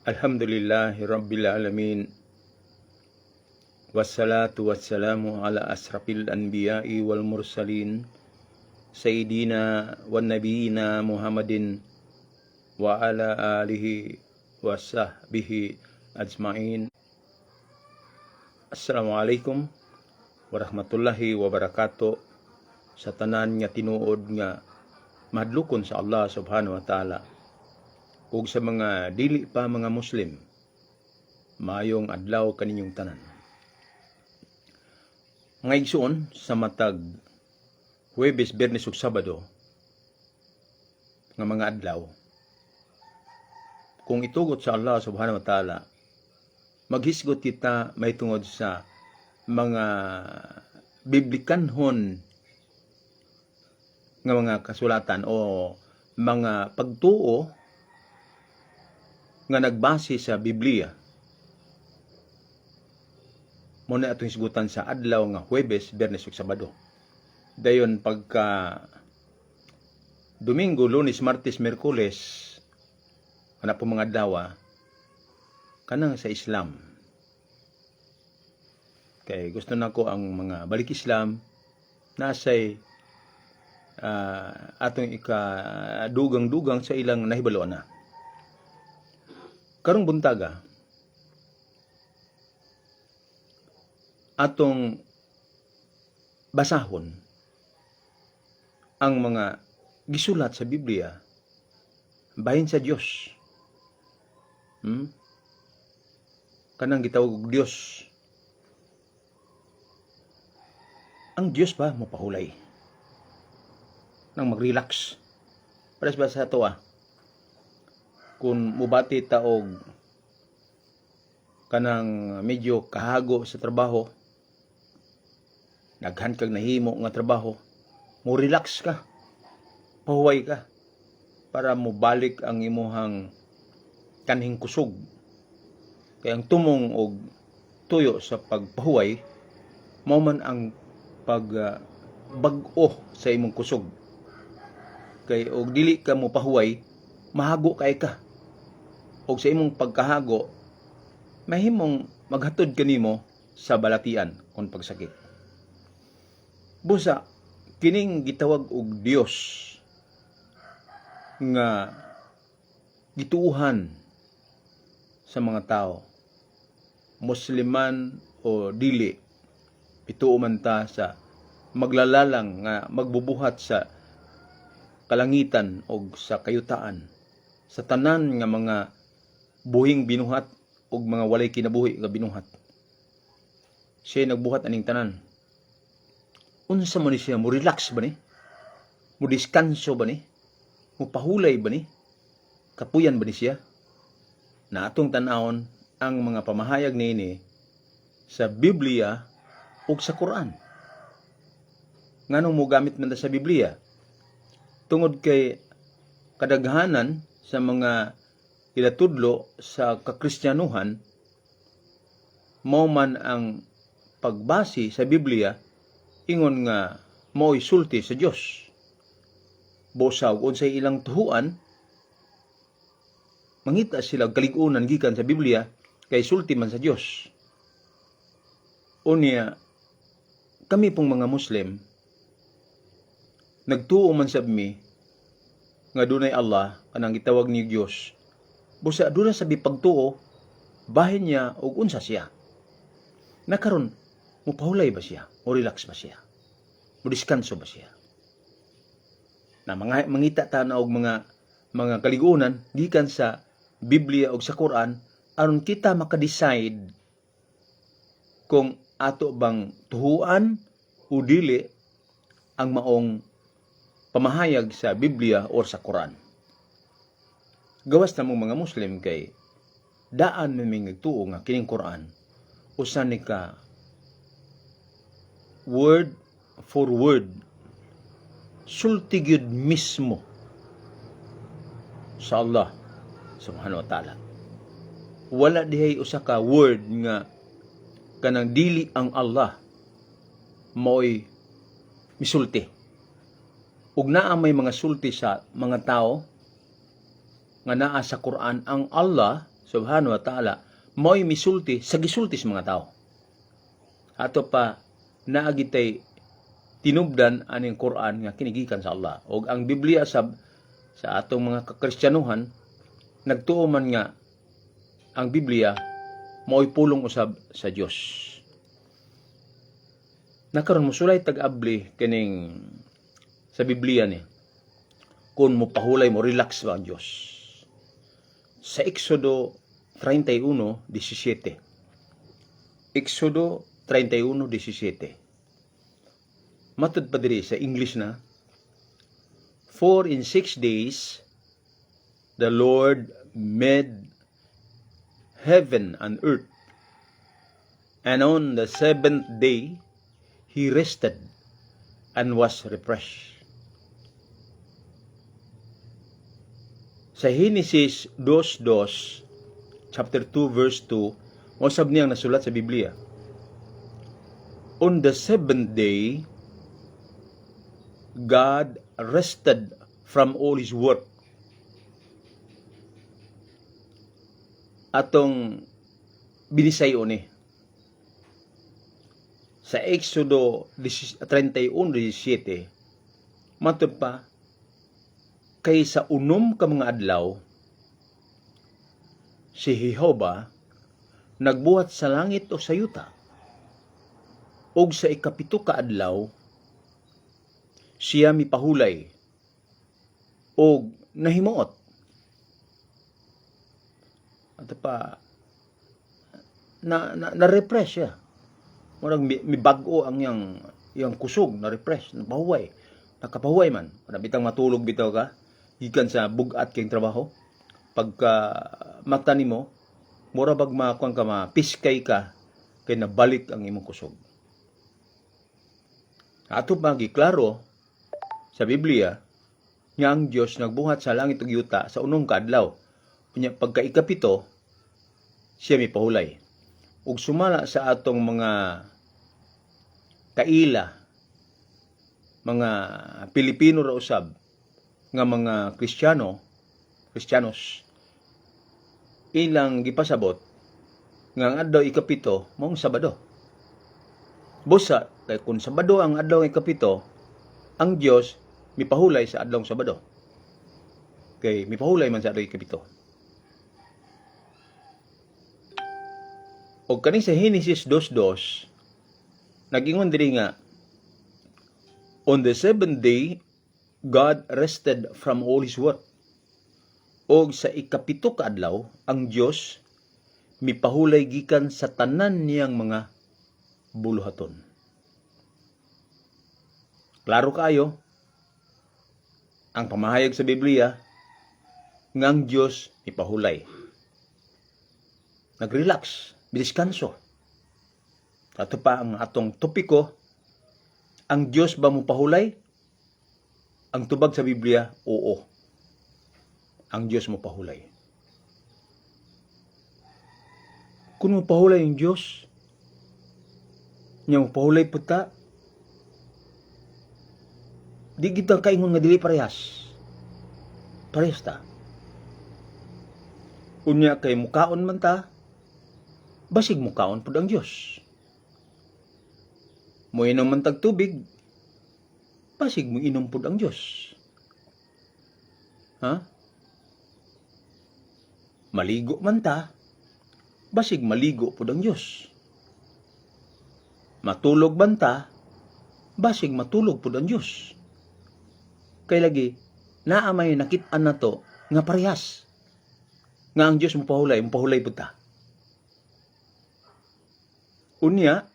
Alhamdulillahi Rabbil Alamin. Wassalatu wassalamu ala asrafil anbiya'i wal mursalin Sayyidina wa nabiyina Muhammadin wa ala alihi wa sahbihi ajma'in. Assalamualaikum warahmatullahi wabarakatuh. Sa tanan nga tinuod nga madlukon sa Allah subhanahu wa ta'ala ug sa mga dili pa mga Muslim, maayong adlaw kaninyong tanan. Mga igsoon sa matag Huwebes, Biyernes ug Sabado nga mga adlaw, kung itugot sa Allah subhanahu wa ta'ala, maghisgot kita may tungod sa mga biblikanhon nga mga kasulatan o mga pagtuo nga nagbase sa Biblia. Muna atong hisgutan sa adlaw nga Huwebes, Biyernes ug Sabado. Dayon pagka Domingo, Lunes, Martes, Miyerkules, kana po mga adlaw kanang sa Islam. Kay gusto nako ang mga balik Islam nasay atong ikadugang-dugang sa ilang nahibalo na. Karong buntaga, atong basahon ang mga gisulat sa Biblia bahin sa Dios. Kanang gitawag og Dios. Ang Dios ba mapahulay nang mag-relax? Pares ba sa ato kung mubati ta og kanang medyo kahago sa trabaho, daghan kag nahimo nga trabaho, mo relax ka, pahuway ka para mobalik ang imuhang kanhing kusog. Kaya ang tumong og tuyo sa pagpahuway mao man ang bag-o sa imong kusog. Kay og dili ka mo pahuway, mahago kay ka. Og sa imong pagkahago, mahimong maghatod kanimo sa balatian kung pagsakit. Busa, kining gitawag og Dios nga gituuhan sa mga tao, Musliman o dili, pituo man ta sa maglalalang nga magbubuhat sa kalangitan o sa kayutaan, sa tanan nga mga buhing binuhat o mga walay kinabuhi nga binuhat. Siya nagbuhat aning tanan. Unsa man ni siya, mo relax ba ni? Mo diskanso ba ni? Mo pahulay ba ni? Kapuyan ba ni siya? Na atong tan-awon ang mga pamahayag niini sa Biblia ug sa Quran. Nganong mo gamit man ta sa Biblia? Tungod kay kadaghanan sa mga ilatudlo sa kakristyanuhan, mao man ang pagbasi sa Biblia ingon nga mao'y sulti sa Dios. Busa ug unsay ilang tuhuan, mangita sila kalig-unan gikan sa Biblia kay sulti man sa Dios. Unya, kami pong mga Muslim, nagtuo man sab mi nga dunay Allah kanang gitawag ni Dios. Busa doon sa pagtuo, bahin niya o unsa siya. Nakaron, mupahulay ba siya? O relax ba siya? O diskanso ba siya? Na mangita ta na og mga kaligunan gikan sa Biblia o sa Quran aron kita maka-decide kung ato bang tuhuan o dili ang maong pamahayag sa Biblia o sa Quran. Gawas na mong mga Muslim kay daan may nagtuo nga kining Quran usa ni ka word for word sulti gyud mismo sa Allah subhanahu wa ta'ala. Wala dihay usa ka word nga kanang dili ang Allah mo'y misulti. Ug naa may mga sulti sa mga tao nga naa sa Quran, ang Allah subhanahu wa ta'ala mo'y misulti sa gisulti sa mga tao. Ato pa naagitay tinubdan aning Quran nga kinigikan sa Allah. O ang Biblia sa atong mga kakristyanuhan nagtuo man nga ang Biblia mo'y pulong usab sa Dios. Nakaron mosulay tag-abli kining sa Biblia ni kung mo pahulay mo relax ba ang Dios. Sa Exodo 31:17. Exodo 31:17. Matud pa diri sa English na, "For in 6 days the Lord made heaven and earth, and on the 7th day He rested and was refreshed." Sa Genesis 2:2, chapter 2, verse 2, usab niyang nasulat sa Biblia. On the 7th day, God rested from all His work. Atong binisayo ni sa Exodo 31:17, matud pa, kay sa unom ka mga adlaw, si Jehova nagbuhat sa langit o sa yuta, ug sa ikapito ka adlaw, siya mipahulay ug nahimuot. Ato pa, na-refresh siya. Murag mibag-o ang yang kusog, na-refresh, napahuway. Nakapahuway man. Bitang matulog bitaw ka, gikan sa bugat kayong trabaho. Pagka mata nimo, mura bag makuan ka, mapiskay ka, kay nabalik ang imong kusog. Ato pa giklaro sa Biblia nga ang Dios nagbuhat sa langit ug yuta sa unong kadlaw. Unya pagka ikapito, siya mipahulay. Ug sumala sa atong mga kaila, mga Pilipino ra usab nga mga Kristyanos, ilang gipasabot nga ang adlaw ikapito maong Sabado. Busa kay kun Sabado ang adlaw ikapito, ang Dios mipahulay sa adlawng Sabado. Kay mipahulay man sa adlaw ikapito. O kani sa Genesis 2:2, nag-ingon diri nga, on the 7th day, God rested from all His work. O sa ikapito ka adlaw, ang Dios mipahulay gikan sa tanan niyang mga buluhaton. Klaro kayo, ang pamahayag sa Biblia, nga ang Dios mipahulay. Nag-relax, bidiskanso. Ato pa ang atong topiko, ang Dios ba mo pahulay? Ang tubag sa Biblia, oo. Ang Dios mo pahulay. Kung mo pahulay yung Dios, niya mo pahulay po ta, di kita kaingon nga dili parehas. Parehas ta. Unya kay mukaon man ta, basig mukaon pud ang Dios. Moinom man tag tubig, basig mo inom pud ang Dios. Ha? Maligo man ta, basig maligo pud ang Dios. Matulog man ta, basig matulog pud ang Dios. Kay lagi naa may nakit-an nato nga parehas. Nga ang Dios mo pahulay pud ta. Unya,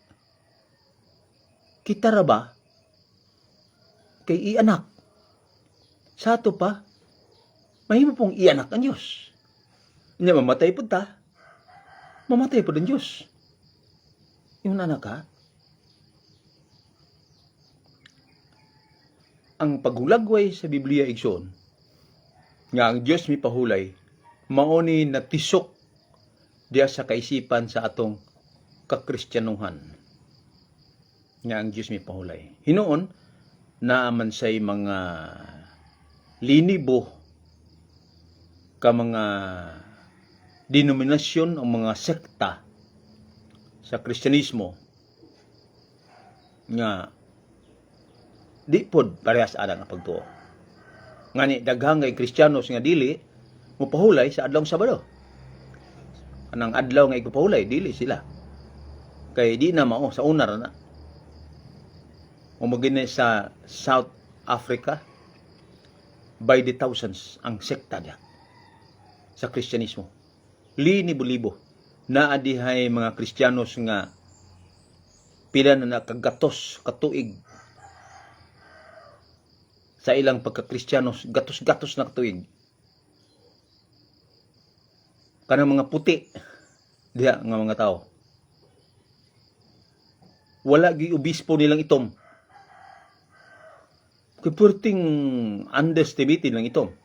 kita ra ba kay ianak? Sa ato pa, mahimo pong ianak ang Dios. Nya mamatay pud ta. Mamatay pud ang Dios. Yung anak ka, ang paghulagway sa Biblia igsoon nga ang Dios mipahulay mao ni natisok diya sa kaisipan sa atong kakristyanuhan nga ang Dios mipahulay. Hinuon naaman say mga linibo ka mga denominasyon ang mga sekta sa Kristyanismo nga di pod parehas ana nga pagtuo. Ngani daghang kay Kristiyanos nga dili mopahulay sa adlawng Sabado. Anang adlaw nga igpahulay dili sila. Kay di na mao sa una ra na. Umugini sa South Africa by the thousands ang sekta diya sa Kristyanismo. Linibo-libo na adihay mga Kristiyanos nga pila na nakagatos katuig sa ilang pagka-Kristiyanos, gatos-gatos na katuig. Kanang mga puti diha nga mga tao. Wala gi obispo nilang itom. Kay purting underestimated lang itom.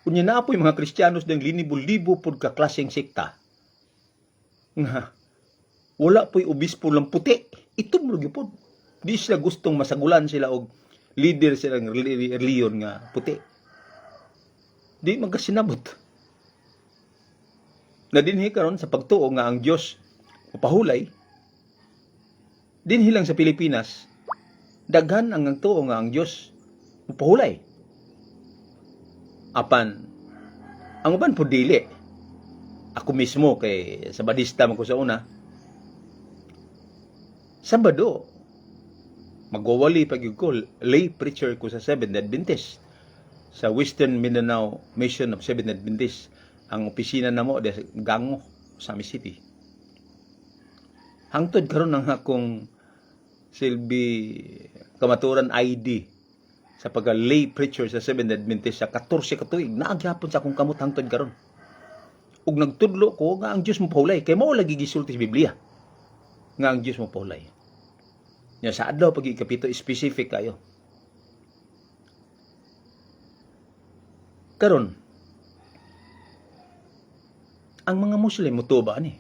Unya na po yung mga Kristiyanos ng linibo-libo pod ka klaseng sekta. Nga wala po'y obispo lang puti. Itom lagi pod. Di sila gustong masagulan sila og leader silang reliyon nga puti. Di magkasinabot. Na dinhi karon sa pagtuo nga ang Dios mapahulay, dinhi lang sa Pilipinas, daghan ang nagtuo nga ang Dios mapahulay. Apan ang uban po dili. Ako mismo kay Sabadista man ko sa una. Sabado magwawali pag ko lay preacher ko sa Seventh Adventist sa Western Mindanao Mission of Seventh Adventist. Ang opisina namo di Gango, Sami City. Hangtod karon ang akong silbi kamaturan ID sa pagka-lay preacher sa Seventh Adventist sa 14 ka tuig. Naagyapon sa akong kamot hangtod karon. Ug nagtudlo ko nga ang Dios mo paulay kay mao lagi gisulti sa Biblia nga ang Dios mo paulay. Nya sa adlaw pag ikapito specific kayo. Karon ang mga Muslim mutuba ni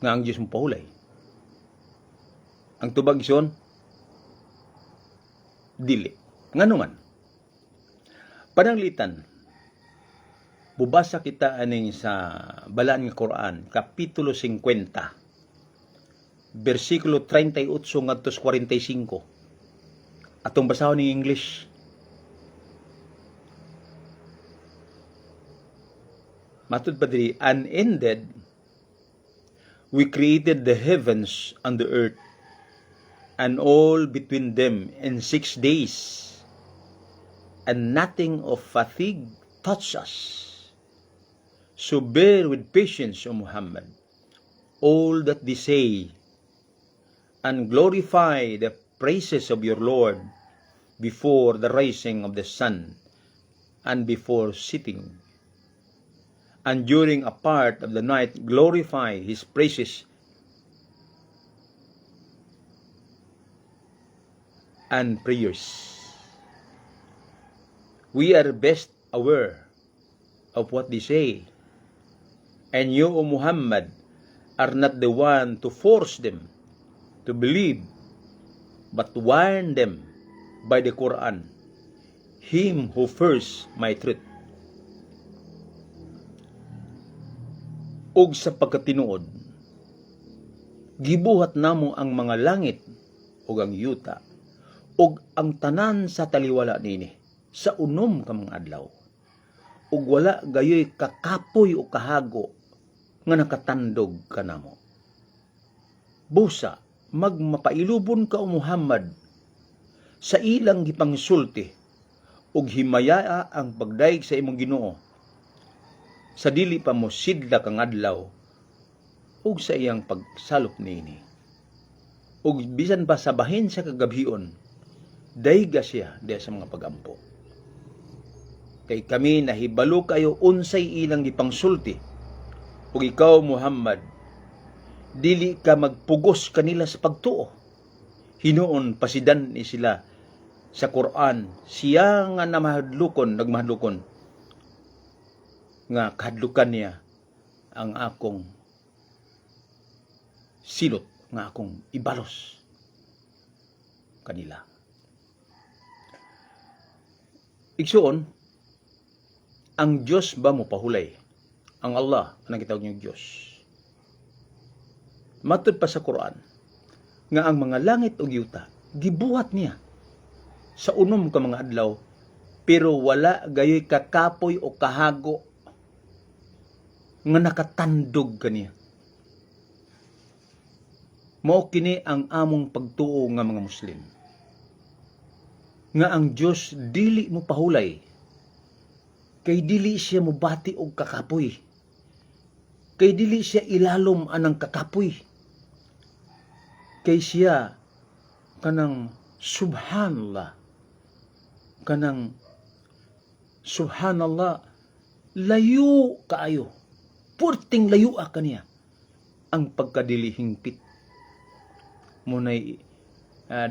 nga ang Dios mo paulay. Ang tubag ison dili. Ngano man? Pananglitan. Bubasa kita aning sa balaan nga Quran, kapitulo 50. Versikulo 38 ngadto 45. Atong basahon ni English. Matud pa diri, unended, we created the heavens and the earth, and all between them in 6 days, and nothing of fatigue touched us. So bear with patience, O Muhammad, all that they say, and glorify the praises of your Lord before the rising of the sun and before sitting. And during a part of the night, glorify His praises and prayers. We are best aware of what they say. And you, O Muhammad, are not the one to force them to believe, but warn them by the Quran, Him who first my truth. Og sa pagkatinuod, gibuhat namo ang mga langit ug ang yuta ug ang tanan sa taliwala nini sa unom ka mga adlaw. Ug wala gayoy kakapoy o kahago nga nakatandog kanamo. Busa magmapailubon ka, O Muhammad, sa ilang gipangsulti ug himaya ang pagdaig sa imong Ginoo sa dili pa mo sidla kang adlaw ug sa iyang pagsalop niini. Ug bisan pa sa bahin sa kagabhion, dayga siya diha sa mga pagampo. Kay kami nahibalo kayo unsay ilang gipangsulti, ug ikaw, Muhammad, dili ka magpugos kanila sa pagtuo. Hinuon pasidan ni sila sa Quran, siya nga nagmahadlukon nga kahadlukan niya ang akong silot, nga akong ibalos kanila. Igsuon, ang Diyos ba mo pahulay? ang Allah ang gitawag niyang Dios. Matud pa sa Quran nga ang mga langit ug yuta gibuhat niya sa unom ka mga adlaw, pero wala gayoy kakapoy o kahago nga nakatandog kaniya. Mao kini ang among pagtuo nga mga Muslim, nga ang Dios dili mo pahulay, kay dili siya mobati og kakapoy, kay dili siya ilalom anang kakapoy, kay siya kanang subhanallah, kanang subhanallah, layo kaayo, purting layo kaniya ang pagkadili hingpit. Munay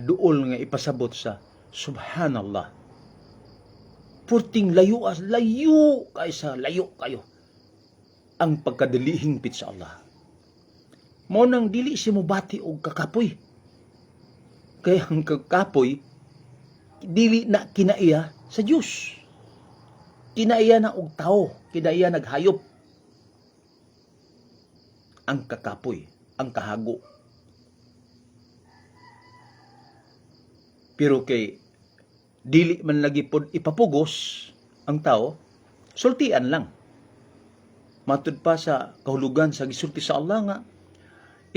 duol nga ipasabot sa subhanallah, purting layo kayo sa layo kayo ang pagkadili hingpit sa Allah. Mo nang dili siya mobati og kakapoy, kaya ang kakapoy dili na kinaiya sa Dios, kinaiya na og tao, kinaiya naghayop. Ang kakapoy, ang kahago. Pero kay dili man lagi pod ipapugos ang tao, sultian lang. Matud pa sa kahulugan sa gisulti sa Allah nga,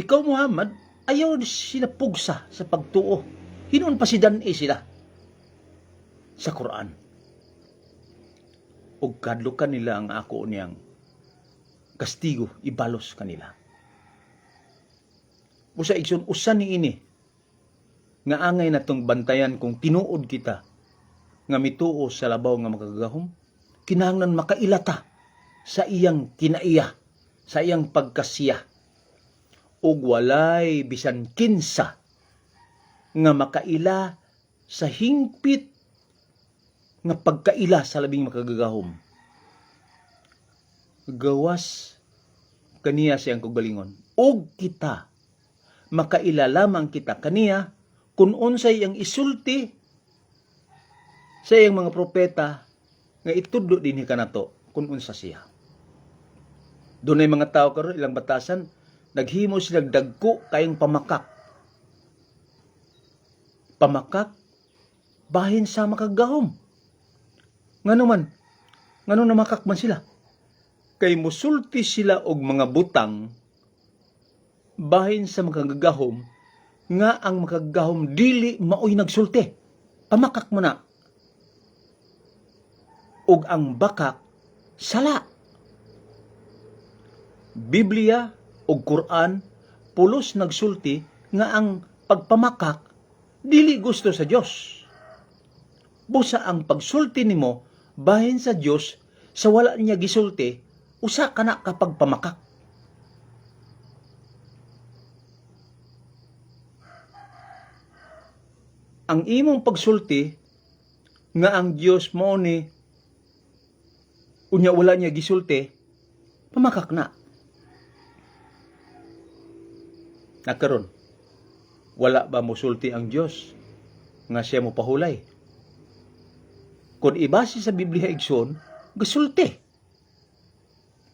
ikaw Muhammad, ayaw sila pugsa sa pagtuo. Hinuon pa si Dan-e sila sa Quran. Ug kadlukan nila ang ako niyang kastigo, ibalos kanila. Busa igsoon usan ni ini nga angay natong bantayan kung tinuod kita nga mituo sa labaw nga makagagahom, kinahanglan makailata sa iyang kinaiya, sa iyang pagkasiya, ug walay bisan kinsa nga makaila sa hingpit nga pagkaila sa labing makagagahom. Gawas kaniya siyang kagalingon, ug kita makaila lamang kita kaniya kung unsay ang isulti sa iyang mga propeta nga itudlo dinhi kanato kung unsa siya. Dunay mga tao karon ilang batasan naghimo sila dagko kayong pamakak bahin sa makagahom. Ngano namakak man sila, kay musulti sila og mga butang bahin sa makagahom, nga ang makagahom dili maoy nagsulti, pamakak mo na. Ug ang bakak sala. Biblia ug Quran pulos nagsulti nga ang pagpamakak dili gusto sa Dios. Busa ang pagsulti nimo bahin sa Dios sa wala niya gisulti, usa kana kapag pamakak. Ang imong pagsulti nga ang Dios mao ni unya wala niya gisulti, pamakak na. Nakaron, wala ba mosulti ang Dios nga siya mo pahulay? Kung ibase sa Biblia igsoon, gasulti.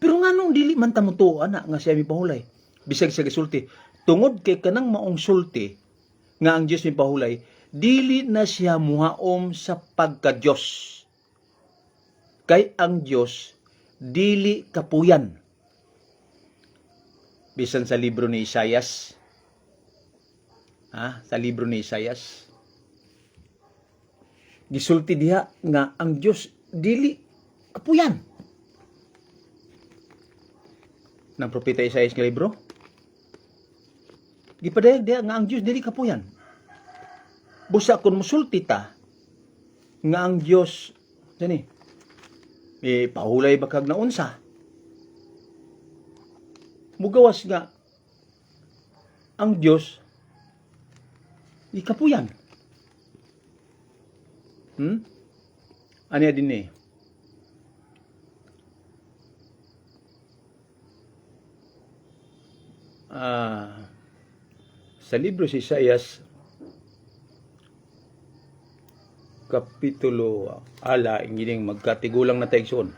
Pero nganong dili man ta mutuo na nga siya mi pahulay? Bisag sa gasulti, tungod kay kanang maong sulti nga ang Dios mi pahulay, dili na siya muhaom sa pagka-Diyos. Kay ang Diyos, dili kapuyan. Bisan sa libro ni Isaias, sa libro ni Isaias, gisulti diha nga ang Diyos dili kapuyan. Ng propeta Isaias nga libro, gipadayag diha nga ang Diyos dili kapuyan. Busa kung musulti ta nga ang Diyos pahulay bakag na unsa, mugawas nga ang Diyos di kapuyan. Anya din sa libro si Isaias kapitulo ala, ingining magkatigulang na taigsoon.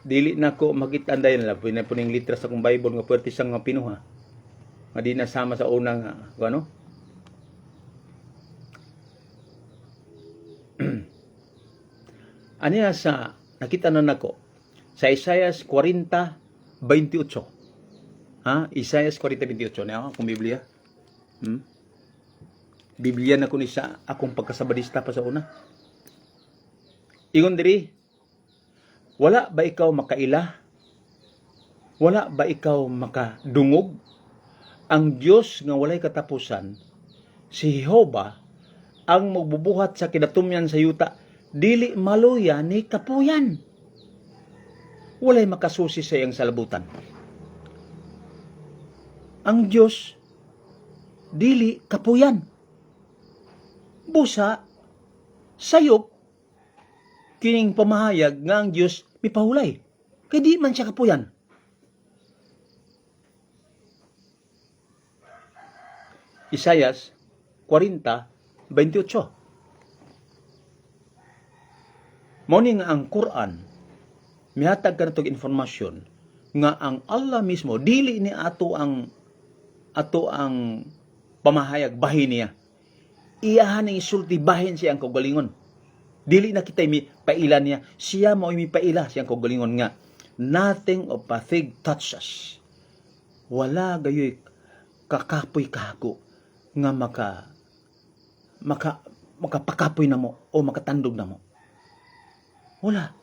dili na ko makita-anday nila pinapuning litra sa kong Bible nga puwerte sang nga pinuha nga di nasama sa unang ano. Aniya sa nakita na nako sa Isaias 40:28. Isaias 40:28 na akong Biblia. Biblia na ko ni sa akong pagkasabadista pa sa una. Ingon diri, wala ba ikaw makaila? Wala ba ikaw makadungog? Ang Dios nga walay katapusan, si Jehova, ang magbubuhat sa kinatumyan sa yuta, dili maluya ni kapuyan. Walay makasusi sa iyang salabutan. Ang Dios, dili kapuyan. Busa, sayop, kining pamahayag nga ang Dios mipahulay. Kay di man siya kapuyan. Isaias 40:28. Mao ni nga ang Quran mihatag kanatong informasyon nga ang Allah mismo dili ni ato ang pamahayag bahin niya. Iyahan ning isulti bahin siya ang kaugalingon. Dili na kita mi pailan niya, siya mao mi paila siyang kaugalingon nga nothing of a thing touches. Wala gayoy kakapoy kahago nga makapakapoy na mo o makatandog na mo. Wala.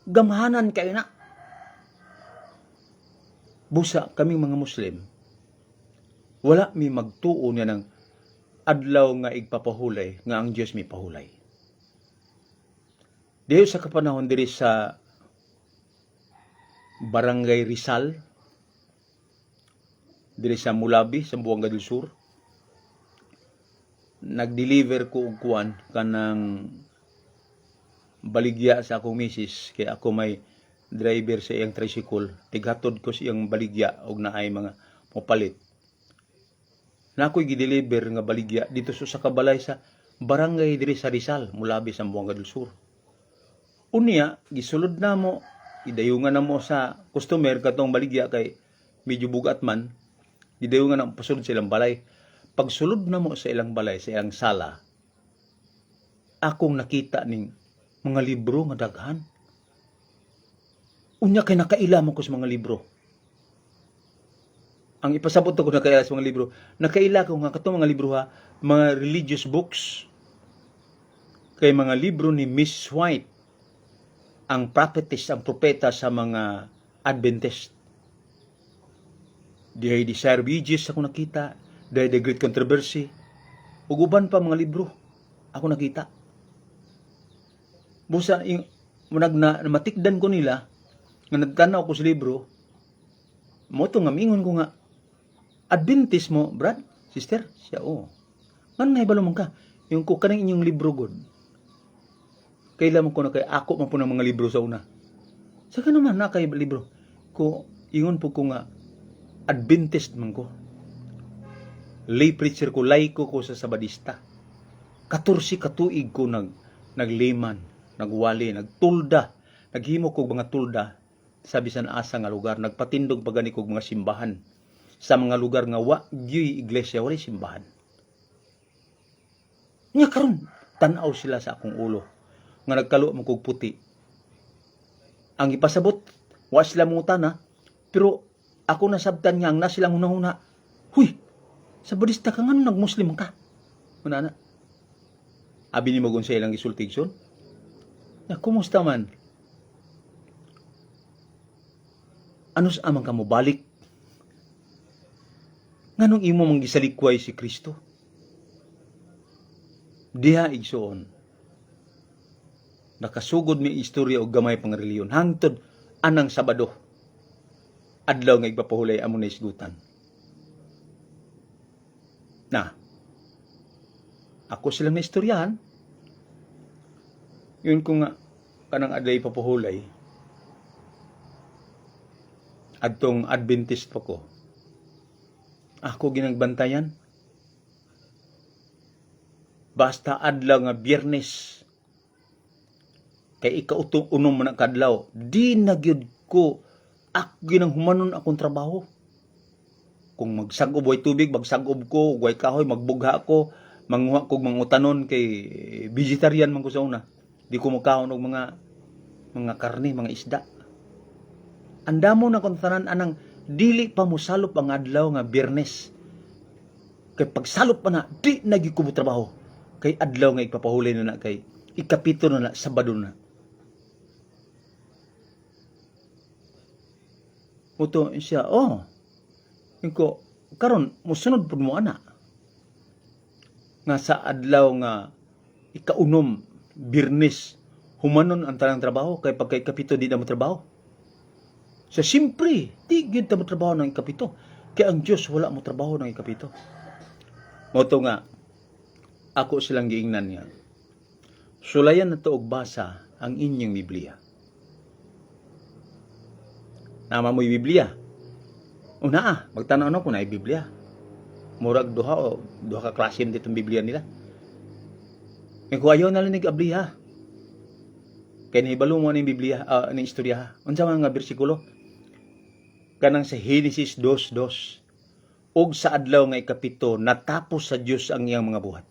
Gamhanan kayo na. Busa kaming mga Muslim, wala mi magtuo niya ng adlaw nga igpapahulay nga ang Dios mi pahulay. Diyo sa kapanahon diri sa Barangay Rizal, diri sa Mulabi, sa Buanga del Sur, nag-deliver ko og kuan kanang baligya sa akong misis kay ako may driver sa iyang tricycle, tighatod ko sa iyang baligya og naay mga mopalit. Na ako'y gi-deliver nga baligya dito sa kabalay sa barangay diri sa Rizal, Mulabi sa Buanga del Sur. Unya, gisulod na mo, idayungan na mo sa customer katong baligya kay medyo bugat man, idayungan na mo pasulod sa ilang balay. Pagsulod na mo sa ilang balay, sa ilang sala, akong nakita ning mga libro nga daghan. Unya kay nakaila mo ko sa mga libro. Ang ipasabot ko nakaila sa mga libro, nakaila ko nga katong mga libro mga religious books. Kay mga libro ni Miss White, ang prophetess, ang propeta sa mga Adventist. The Desire of Ages ako nakita, The Great Controversy, ug uban pa mga libro ako nakita. Busa na matikdan ko nila nga nagtanaw ko sa libro, mo to nga mingon ko nga Adventist mo, brad, sister, siya Ngan nga ibalo man ka, yung ko kanang inyong libro god. Kailan mo ko na kay ako man po ng mga libro sa una. Saka naman na kay libro ko ingon po ko nga Adventist man ko. Lay preacher ko, laiko ko sa Sabadista. 14 katuig ko nagliman, nagwali, nagtulda, naghimo ko mga tulda sa bisan asa nga lugar, nagpatindog pagani kog mga simbahan sa mga lugar nga wa gyud iglesia, wala simbahan. Nya karon tan-aw sila sa akong ulo nga nagkalo mo kog puti. Ang ipasabot wa sila mungutana, pero ako nasabtan nga ang nasilang hunahuna. Huy, Sabadista ka nga nag-Muslim ka. Una na. Abi ni magun sa ilang isultigson. Na kumusta man? Anos amang ka mo balik? Nganong imo mang gisalikway si Kristo? Diha igsoon. Nakasugod mi istorya og gamay pang reliyon hangtod anang Sabado. Adlaw nga igpapahulay amo na isgutan. Na, ako silang naistoryahan. Yun ko nga, kanang adlay papahulay. Adtong Adventist pa ko. Ako ginagbantayan. Basta adlaw nga Biyernes. kay ikaunom man ang kadlaw, di na gyud ko ginang humanon akong trabaho. Kung magsagob way tubig, magsagob ko, way kahoy, magbugha ko, manguha kog mangutanon kay vegetarian man ko sa una. Di ko makaon og mga karne, mga isda. Andamo na kung tanan anang dili pa mo salop ang adlaw nga Biyernes. Kay pagsalop pa na, di na gyud ko mo trabaho. Kay adlaw nga ipapahuli na kay ikapito na Sabado na. Muto siya, ko, karon musunod pud mo ana. Nga sa adlaw nga ikaunom Biyernes humanon ang tanang trabaho kay pagka ikapito di na mo trabaho. So simpre, di gyud ta mo trabaho ng ikapito. Kay ang Dios wala mo trabaho ng ikapito. Moto nga ako silang giingnan niya. Sulayan na to og basa ang inyong Biblia. Nama mo'y Biblia. Una magtanaw na kung na Biblia. Murag duha ka klase ditong Biblia nila. Kaya kung ayaw nalinig abliha. Kaya nahibalo mo ng Biblia, ng istorya. Unsa man nga bersikulo? Kanang sa Genesis 2:2. Og sa adlaw nga ikapito, natapos sa Dios ang iyang mga buhat.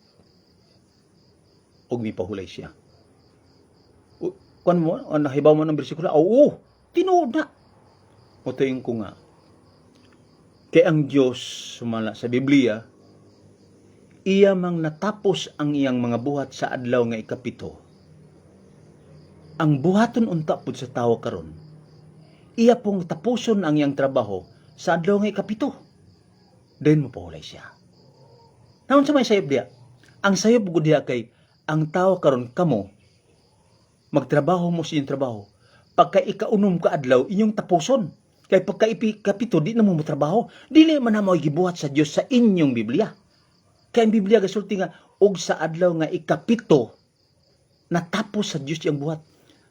Og mipahulay siya. Kuan mo, nahibaw mo ng bersikulo? Oo, tinuod na. Mutuin ko nga. Kay ang Diyos, sumala sa Biblia, iya mang natapos ang iyang mga buhat sa adlaw nga ikapito. Ang buhaton unta pud sa tawo karon, iya pong tapuson ang iyang trabaho sa adlaw nga ikapito. Then mo pahulay siya. Naon sa may sayop diya? Ang sayop gud diya kay ang tawo karon kamo magtrabaho mo sa iyong trabaho. Pagka ikaunom ka adlaw, inyong tapuson. Kay pagka ikapito, di na mo trabaho. Dili man na mo gibuhat sa Dios sa inyong Biblia. Kay ang Biblia gasulti nga, og sa adlaw nga ikapito, natapos sa Dios iyang buhat.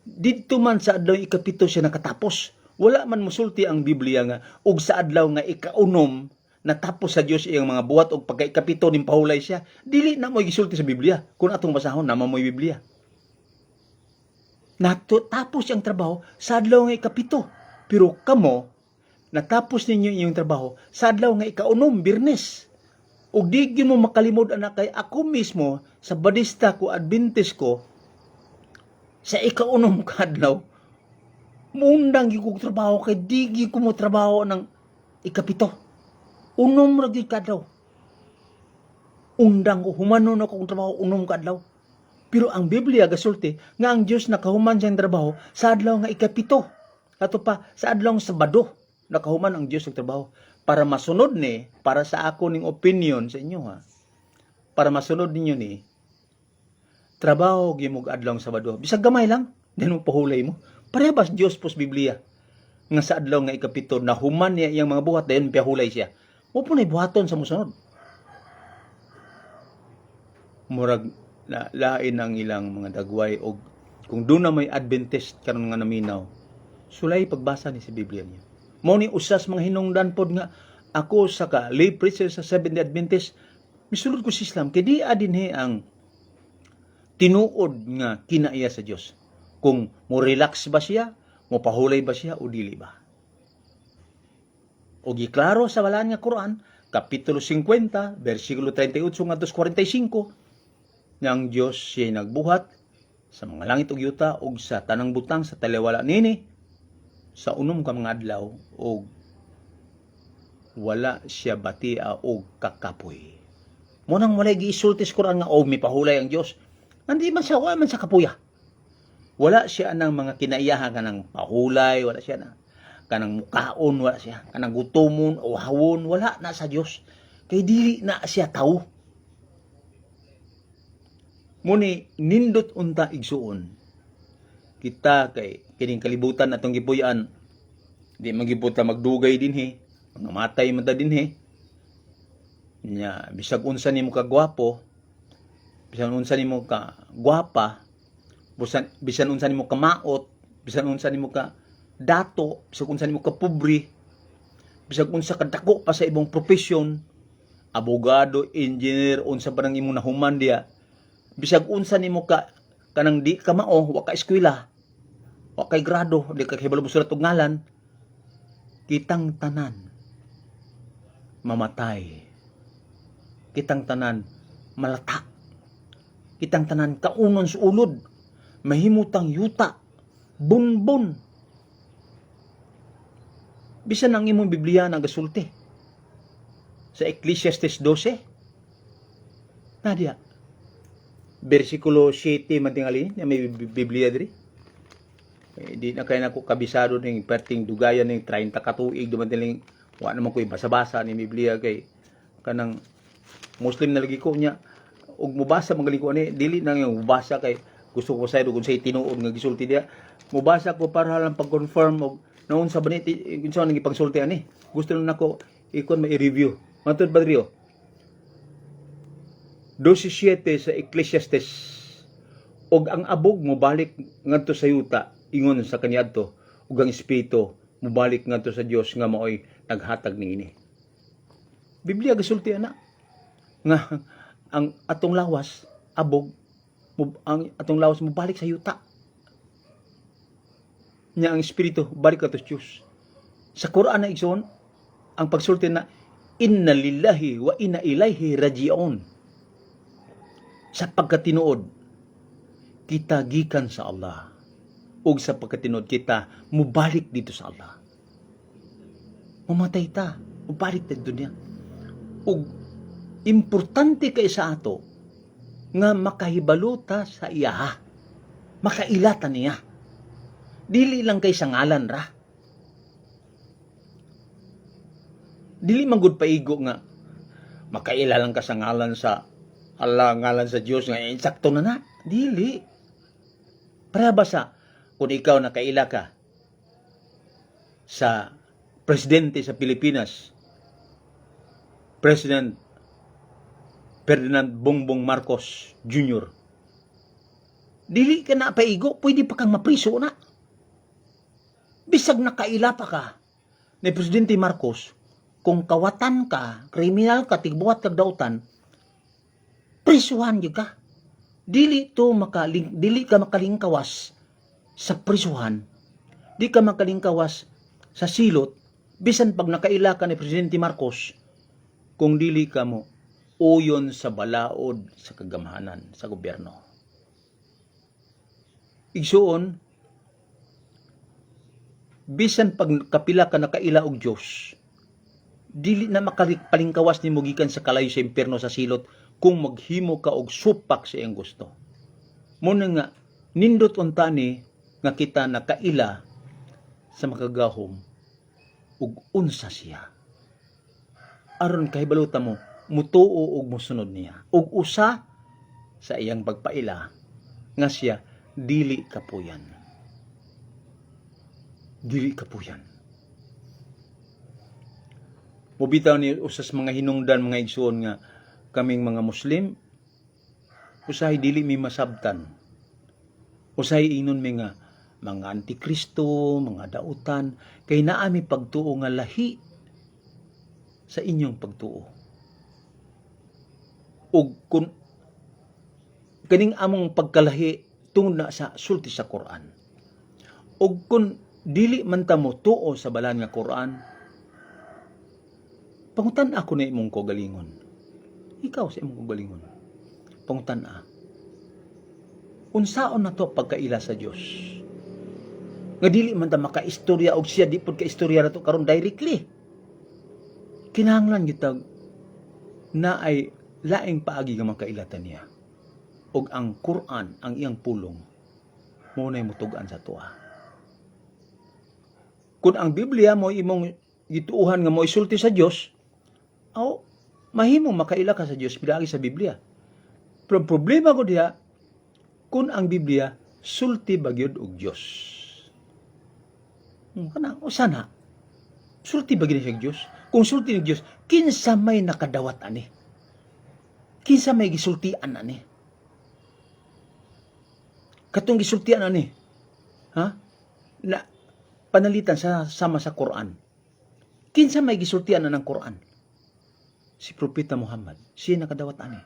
Dito man sa adlaw ikapito siya nakatapos. Wala man musulti ang Biblia nga, og sa adlaw nga ikaunom, natapos sa Dios iyang mga buhat, og pagka ikapito ning pahulay siya. Dili na mo gisulti sa Biblia. Kung atong basahon, nama mo Biblia. Natapos ang trabaho sa adlaw nga ikapito. Pero kamo, natapos ninyo inyong trabaho sa adlaw nga ikaunom, Biyernes. O di mo makalimod anak kay ako mismo sa Badista ko, Adventist ko, sa ikaunom ka adlaw, mundang yung trabaho kay di ko mo trabaho ng ikapito. Unom lagi ka adlaw. Undang ko, humanon akong trabaho, unom ka adlaw. Pero ang Biblia gasulti nga ang Dios nakahuman siyang trabaho sa adlaw nga ikapito. Ato pa sa adlaw Sabado nakahuman ang Dios ng trabaho para masunod ni, para sa ako ning opinion sa inyo ha. Para masunod ninyo ni trabaho gimog adlaw Sabado. Bisag gamay lang, din mo pahulay mo. Parehas Dios pos Biblia nga sa adlaw nga ikapito nahuman niya iyang mga buhat dayon pahulay siya. Mo po nay buhaton sa mosunod. Murag lain ang ilang mga dagway og kung doon na may Adventist karon nga naminaw, sulay pagbasa ni sa Biblia niya. Mao ni usas mga hinungdan pod nga ako sa ka lay preacher sa Seventh-day Adventist, misulod ko si Islam kay di adinhi ang tinuod nga kinaiya sa Dios. Kung mo relax ba siya, mo pahulay ba siya o dili ba. O giklaro sa balaan nga Quran, kapitulo 50, versikulo 38 ngadto 45, nga ang Dios siya nagbuhat sa mga langit ug yuta ug sa tanang butang sa taliwala nini sa unom ka mga adlaw ug wala siya batia og kakapoy. Mo nang walay giisulti sa Quran nga og mipahulay ang Dios. Hindi man siya wala man sa kapuya. Wala siya nang mga kinaiyahan kanang pahulay, wala siya na kanang mukaon, wala siya kanang gutomon o hawon, wala na sa Dios. Kay dili na siya tao. Muni nindot unta igsuon. Kita kay kining kalibutan atong gipuy-an, di magibot magdugay dinhi, mga matay man ta dinhi. Nya bisag unsa nimo ka gwapo, bisan unsa nimo ka gwapa, bisan unsa nimo ka maot, bisan unsa nimo ka dato, bisag unsa nimo ka pobre, bisag unsa ka dako pa sa ibang profesyon, abogado, engineer, unsa pa nang imong nahuman diya, bisag unsa nimo ka kanang di ka mao, wa ka eskwela, wa kay grado, di ka kahibalo sulat og ngalan, kitang tanan mamatay. Kitang tanan malata. Kitang tanan kaunon sa ulod, mahimutang yuta, bunbun. Bisan ang imong Biblia nagasulti sa Ecclesiastes 12, nadya, versikulo 7 man tingali, na may Biblia diri. Di na kaya nako kabisado ning perting dugayan ning 30 ka tuig dumantiling wa naman ko basa-basa ni Biblia kay kanang Muslim na lagi ko niya ug mubasa magaling ko ani dili nang yung mubasa kay gusto ko sa kung say tinuod nga gisulti dia. Mubasa ko para lang pag-confirm og noon sa banit unsa nang ipangsulti ani. Gusto lang nako ikon ma-review. Matud ba diri 12:7 sa Ecclesiastes, og ang abog mobalik ngadto sa yuta ingon sa kaniadto, ug ang espiritu mobalik ngadto sa Dios nga maoy naghatag niini. Biblia gasulti ana nga ang atong lawas abog, ang atong lawas mobalik sa yuta. Nya ang espiritu balik ato sa Dios. Sa Quran na igsoon ang pagsulti na inna lillahi wa inna ilaihi raji'un. Sa pagkatinuod kita gikan sa Allah, ug sa pagkatinuod kita mubalik dito sa Allah. Mamatay ta, mubalik ta dunya. Ug importante kay sa ato nga makahibalo ta sa iya, makailatan niya. Dili lang kay sa ngalan ra. Dili man gud paigo nga makaila lang ka sa ngalan sa Allah, ngalan sa Dios nga insakto na. Dili. Para ba sa kung ikaw nakaila ka sa presidente sa Pilipinas, President Ferdinand Bongbong Marcos Jr., dili ka na paigo, pwede pa kang mapriso na. Bisag nakaila pa ka ni Presidente Marcos, kung kawatan ka, kriminal ka, tigbuhat kag dautan, prisuhan gyud ka. Dili ka makalingkawas sa prisuhan. Di ka makalingkawas sa silot bisan pag nakaila ka ni Presidente Marcos kung dili ka mo uyon sa balaod sa kagamhanan sa gobyerno. Igsuon, bisan pag kapila ka nakaila og Dios, dili na makalingkawas nimo gikan sa kalayo sa impierno sa silot kung maghimo ka og supak sa iyang gusto. Muna nga nindot unta ni nga kita nakaila sa makagahom ug unsa siya. Aron kahibaluta mo mutuo og mosunod niya. Ug usa sa iyang pagpaila nga siya dili kapuyan. Dili kapuyan. Mubitaw ni usas mga hinungdan mga igsoon nga kaming mga Muslim, usahay dili mi masabtan. Usahay inon mi nga mga antikristo, mga dautan, kay naami pagtuo nga lahi sa inyong pagtuo. Ug kun kaning among pagkalahi tungod na sa sulti sa Quran. Ug kun dili man ta mo tuo sa balan nga Quran, pangutan ako na imong kagalingon. Ikaw sa imong kagalingon. Pangutan unsaon na to pagkaila sa Dios? Nga dili man ta makaistorya og siya di pud ka istorya nato karon directly. Kinahanglan gyud tag na ay laing paagi nga makailatan niya. Og ang Quran, ang iyang pulong, muna'y mutugan sa tuwa. Kung ang Biblia mo imong gituuhan nga mo isulti sa Dios, mahimong makaila ka sa Dios pinaagi sa Biblia. Pero problema ko diha, kung ang Biblia sulti bagyod og Dios. Kana sana sulti bagyod sa Dios. Kung sulti ng Dios, kinsa may nakadawat ani? Kinsa may gisultian ani? Katong gisultian ani, na panalitan sa sama sa Quran. Kinsa may gisultian ng Quran? Si Propeta Muhammad. Siya nakadawat ani.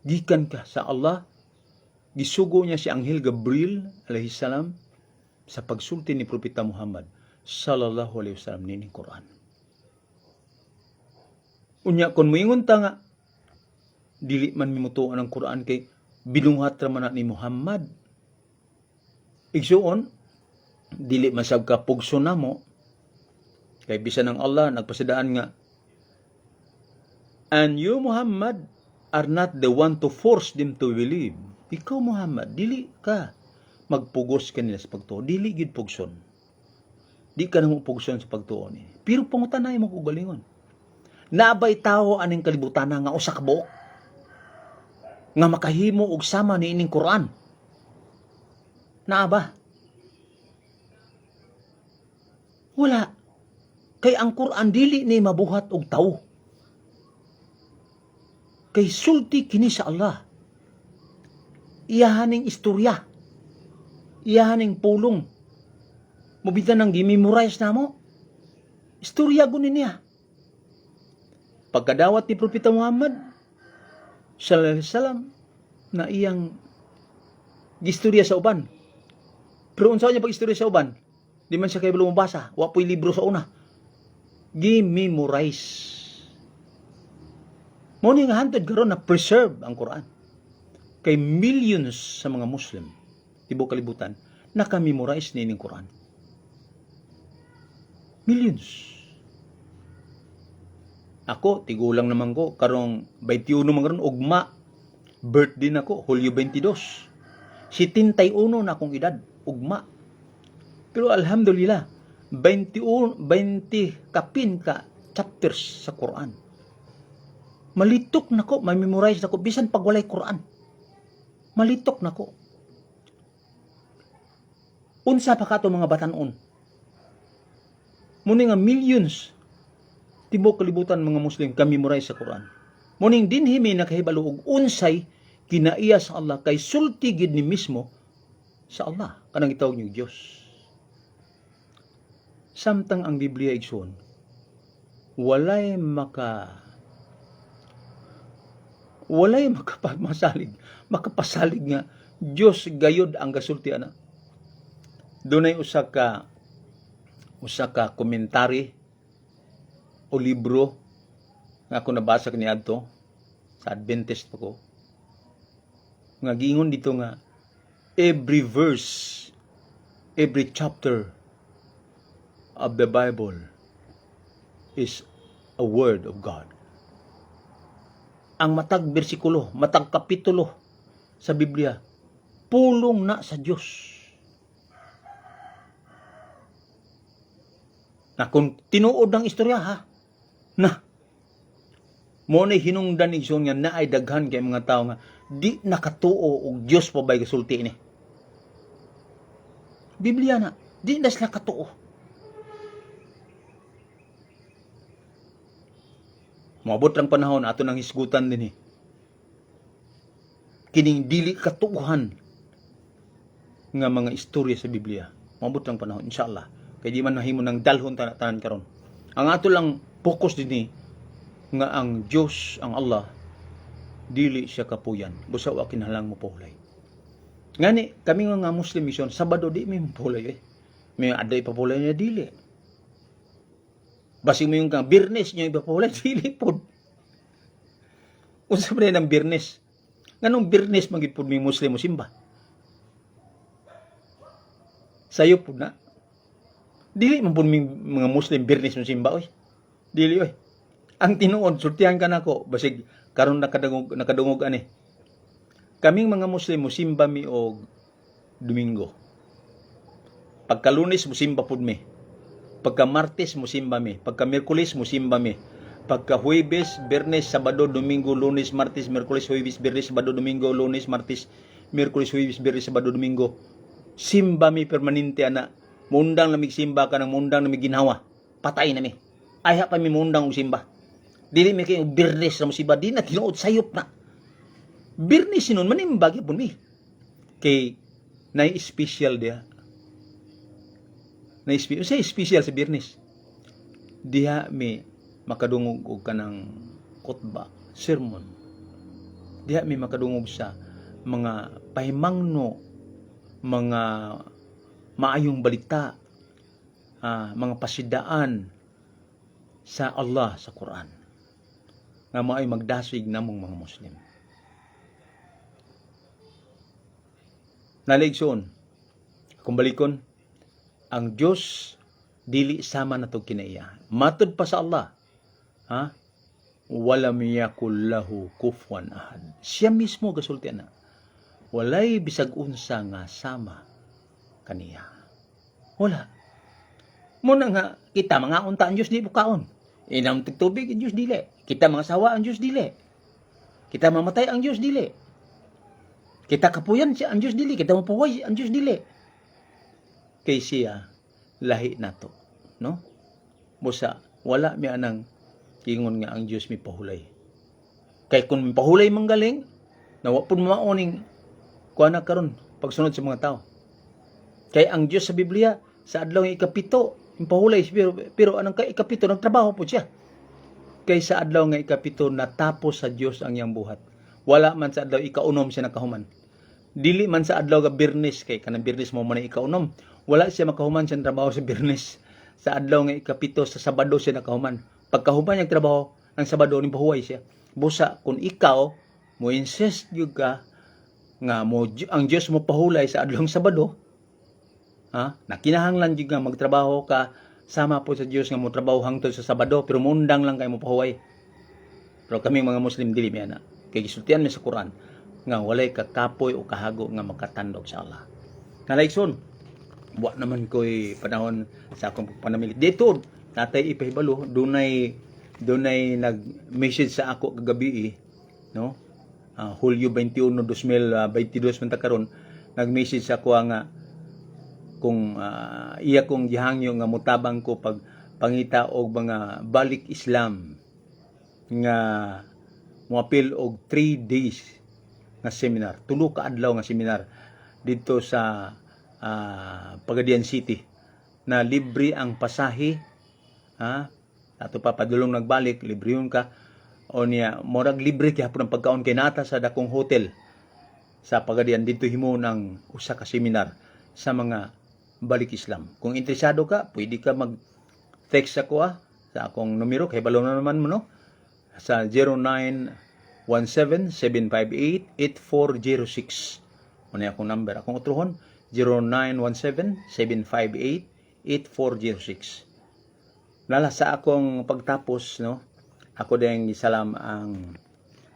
gikan ka sa Allah, gisugo niya si Anghel Gabriel alayhi salam sa pagsulti ni Propeta Muhammad sallallahu alaihi wasallam nining Quran. Unya kon moingon ta nga dili man mimutuan ang Quran kay binunghat ra man ni Muhammad. Igsuon dili masab ka pugso namo kay bisan ng Allah nagpasidaan nga, and you Muhammad are not the one to force them to believe. Ikaw Muhammad dili ka magpugos kanila sa pagtuo, dili gid pugson. Di ka namo pugson sa pagtuo ni. Pero pangutanay mo kog galingon. Naabay tao aning kalibutan nga usa ka buok nga makahimo og sama ni ining Quran. Naaba? Wala. Kay ang Quran dili ni mabuhat og tawo. Kay sulti kini sa Allah. Iyahaning istorya. Iyahaning pulong. Mubita nang gimemorize namo. Istorya gunin niya. Pagkadawat ni Propeta Muhammad sallallahu alaihi wasallam na iyang gistorya sa uban. Pero unsa niya pag-istorya sa uban? Di man siya kay belum mabasa, wa po'y libro sa una. Gi-memorize. Mo ni nga hantod karon na preserve ang Quran. Kay millions sa mga Muslim tibuok kalibutan naka-memorize ni ning Quran. Millions. Ako, tigulang naman ko, karong 21 naman karon ugma. Birthday na ko, Hulyo 22. 71 na akong edad, ugma. Pero alhamdulillah, 20 kapin ka chapters sa Quran. Malitok na ko, may memorize na ko, bisan pag walay Quran. Malitok na ko. Unsa pa ka to mga batanon? Muna nga millions tibuok kalibutan mga Muslim kami memorize sa Quran. Muning dinhi may nakahibalo og unsay kinaiya sa Allah kay sulti gid ni mismo sa Allah kanang gitawag niyo Dios. Samtang ang Biblia igsoon walay makapasalig nga Dios gayud ang gasulti ana. Dunay usa ka komentary o libro nga ako nabasa kaniadto sa Adventist pa ko nga giingon dito nga every verse, every chapter of the Bible is a word of God. Ang matag bersikulo, matag kapitulo sa Biblia pulong na sa Dios. Na kung tinuod ng istorya ha, na mo na hinungdan igsoon nga naay daghan kay mga tao nga di nakatuo og Dios pa bay gasulti ni. Biblia na di na sila katuo. Moabot lang panahon ato nang hisgutan dinhi. Kining dili katuuhan nga mga istorya sa Biblia. Moabot lang panahon inshallah. Kay di man mahimo nang dalhon tanan karon. Ang ato lang focus dinhi nga ang Dios, ang Allah dili siya kapuyan. Busa wa kinahanglan mo pahulay. Ngani kami nga Muslim mission Sabado di mi pahulay May aday papulay niya dili. Basi mo yung kang Birnes niya ipapahulay dili pod. Unsa man nang Birnes? Nganong Birnes magid pod mi Muslim mo simba? Sayo pod na. Dili man po mga Muslim Birnes mo simba oy. Dili oy. Ang tinuod sultihan ka nako basig karon nakadungog ani. Kaming mga Muslim mo simba mi og Domingo. Pagka Lunes mo simba pud mi. Pagka Martes mo simba mi. Pagka Miyerkules mo simba mi. Pagka Huwebes, Biyernes, Sabado, Domingo, Lunes, Martes, Miyerkules, Huwebes, Biyernes, Sabado, Domingo, Lunes, Martes, Miyerkules, Huwebes, Biyernes, Sabado, Domingo. Simba mi permanente ana. Mundang na simba ka ng mundang na ginhawa. Patay na mi. Ayha pa mi mundang og simba. Dili mi kay Birnes na mo simba. Di na tinuod sayop na. Birnes sinon manimbag pun mi. Kay nay special dia. Nay special sa Birnes. Diha mi makadungog og kanang khutba, sermon. diha may makadungog sa mga pahimangno, mga maayong balita, mga pasidaan sa Allah sa Quran nga maay magdasig namong mga Muslim. Naligsoon, kung balikon, ang Diyos dili sama na to kinaiya. Matud pa sa Allah, walam yakul lahu kufuwan ahad. Siya mismo gasulti na. Walay bisag unsa nga sama kaniya. Wala. Muna nga kita mga unta ang Diyos di bukaon. Inam tubig ang Diyos dili. Kita mga sawa ang Diyos dili. Kita mamatay ang Diyos dili. Kita kapuyan siya ang Diyos dili. Kita mapuway ang Diyos dili. Kay siya lahi nato, no? Busa wala mi anang kingon nga ang Diyos mi pahulay. Kay kung mi pahulay manggaling, nawa pud maoning kuana karon pagsunod sa mga tao. Kay ang Diyos sa Biblia sa adlaw nga ikapito, impahulay pero anang kay ikapito nagtrabaho po siya. Kay sa adlaw nga ikapito natapos sa Diyos ang iyang buhat. Wala man sa adlaw ikaunom siya nakahuman. Dili man sa adlaw nga Biyernes, kay kanang Biyernes mo man ikaunom. Wala siya makahuman sa trabaho sa Biyernes. Sa adlaw nga ikapito sa Sabado siya nakahuman. Pagkahuman niyang trabaho ng Sabado ni pahuway siya. Busa kung ikaw mo insist gyud ka nga mo ang Dios mo pahulay sa adlaw Sabado, nakinahanglan gyud nga magtrabaho ka sama po sa Dios nga mo trabaho hangtod sa Sabado pero mundang lang kay mo pahuway. Pero kami mga Muslim dili mi ana. Kay gisultian mi sa Quran nga walay kakapoy o kahago nga makatandog sa Allah. Nalaigson, buwa naman ko'y panahon sa akong panamilit. Dito, natay ipahibalo, dunay nag-message sa ako kagabi, no? Hulyo 21, 2022 man ta karon, nag-message sa ako nga kung iya kong gihangyo nga mutabang ko pag pangita og mga balik Islam nga moapil og 3 days nga seminar, 3 ka adlaw nga seminar dito sa Pagadian City na libre ang pasahe, ato pa padulong nagbalik libre yun ka o niya morag libre kihapon ang pagkaon kay nata sa dakong hotel sa Pagadian dito himo ng usa ka seminar sa mga balik Islam. Kung interesado ka, pwede ka mag-text ako sa akong numero kay balo na naman mo, no? Sa 0917-758-8406. Muna akong number. Akong utrohon, 0917-758-8406. Lala sa akong pagtapos, no? Ako din gisalam ang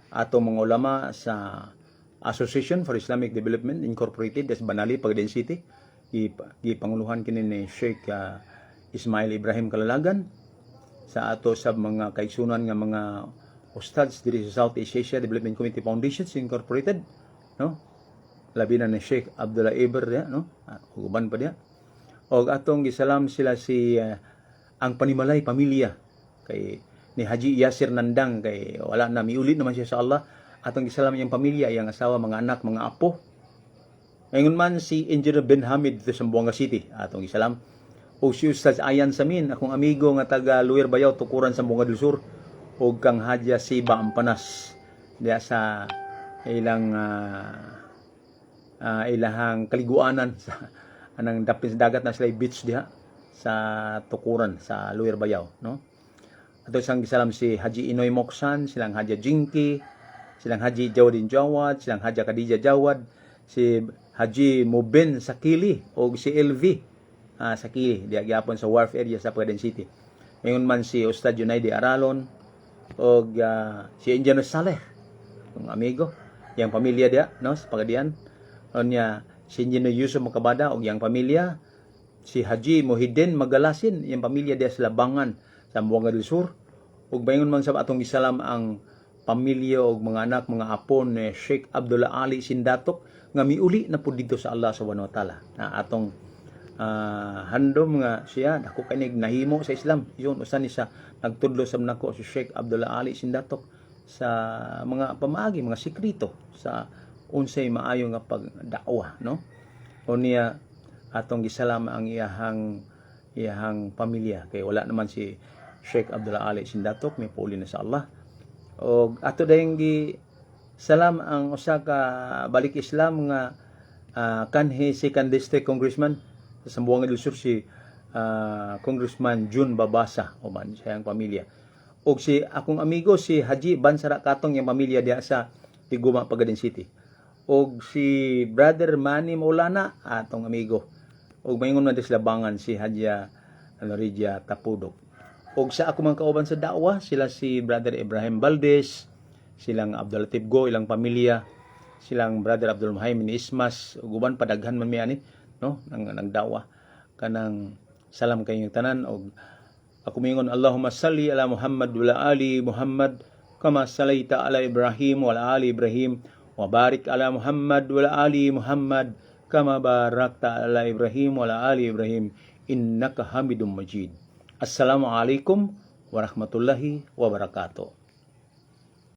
atong mga ulama sa Association for Islamic Development Incorporated des Banali, Pagadian City. Gipanguluhan kini ni Sheikh Ismail Ibrahim Kalalagan sa ato sa mga kaigsunan nga mga ustads diri sa Southeast Asia Development Committee Foundations Incorporated, no? Labi na ni Sheikh Abdullah Iber ya, no? Uban pa dia. Og atong gisalam sila si ang Panimalay pamilya kay ni Haji Yasir Nandang kay wala na miulit naman siya sa Allah. Atong gisalam iyang pamilya, iyang asawa, mga anak, mga apo. Ngayon man si Engineer Ben Hamid dito sa Zamboanga City. Atong gisalam. O si Ustaz Ayan Samin, akong amigo nga taga Luir Bayaw, Tukuran sa Zamboanga del Sur. O kang Hadja Siba Ampanas. Diya sa ilang ilahang kaliguanan sa anang dapit sa dagat na sila beach diha sa Tukuran sa Luir Bayaw, no? Ato sang gisalam si Haji Inoy Moksan, silang Hadja Jinky, silang Haji Jawadin Jawad, silang Hadja Khadija Jawad, si Haji Muben Sakili o si LV Sakili diya gyapon sa Wharf area sa Pagadian City. Ngayon man si Ustad Junaidi Aralon o si Engineer Saleh, ang amigo, yang pamilya diya, no, sa Pagadian. Onya si Engineer Yusuf Makabada o yang pamilya, si Haji Muhyiddin Magalasin, yang pamilya diya sa Labangan sa Zamboanga del Sur. Ug bayon man sa atong gisalam ang pamilya og mga anak, mga apon ni Sheikh Abdullah Ali Sindatok nga miuli na pud dito sa Allah subhanahu wa taala. Na atong handom nga siya dako kanig nahimo sa Islam. Iyon usa ni sa nagtudlo sa nako si Sheikh Abdullah Ali Sindatok sa mga pamaagi, mga sekreto sa unsay maayo nga pagdakwa, no? O niya atong gisalam ang iyahang pamilya kay wala naman si Sheikh Abdullah Ali Sindatok may puli na sa Allah. O ato dayong Salam ang usa ka balik Islam nga kanhi second district congressman sa Sambuanga del Sur, si Congressman June Babasa o man siyang pamilya. Og si akong amigo si Haji Bansara Katong yung pamilya diya sa Tiguma, Pagaden City. Og si Brother Manny Maulana atong amigo. Og maingon man sila bangan si Hadja Ridia Tapudok. Og sa ako mga kauban sa dawa, sila si Brother Ibrahim Valdez, silang Abdul Latif Go, ilang pamilya, silang Brother Abdul Muhaymin Ismas, ug uban padaghan man mi ani, no, nang dawa. Kanang salam kayong tanan. Og ako mingon, Allahumma salli ala Muhammad wa ala ali Muhammad kama sallaita ala Ibrahim wa ala ali Ibrahim wa barik ala Muhammad wa ala ali Muhammad kama barakta ala Ibrahim wa ala ali Ibrahim innaka Hamidum Majid. Assalamualaikum warahmatullahi wabarakatuh.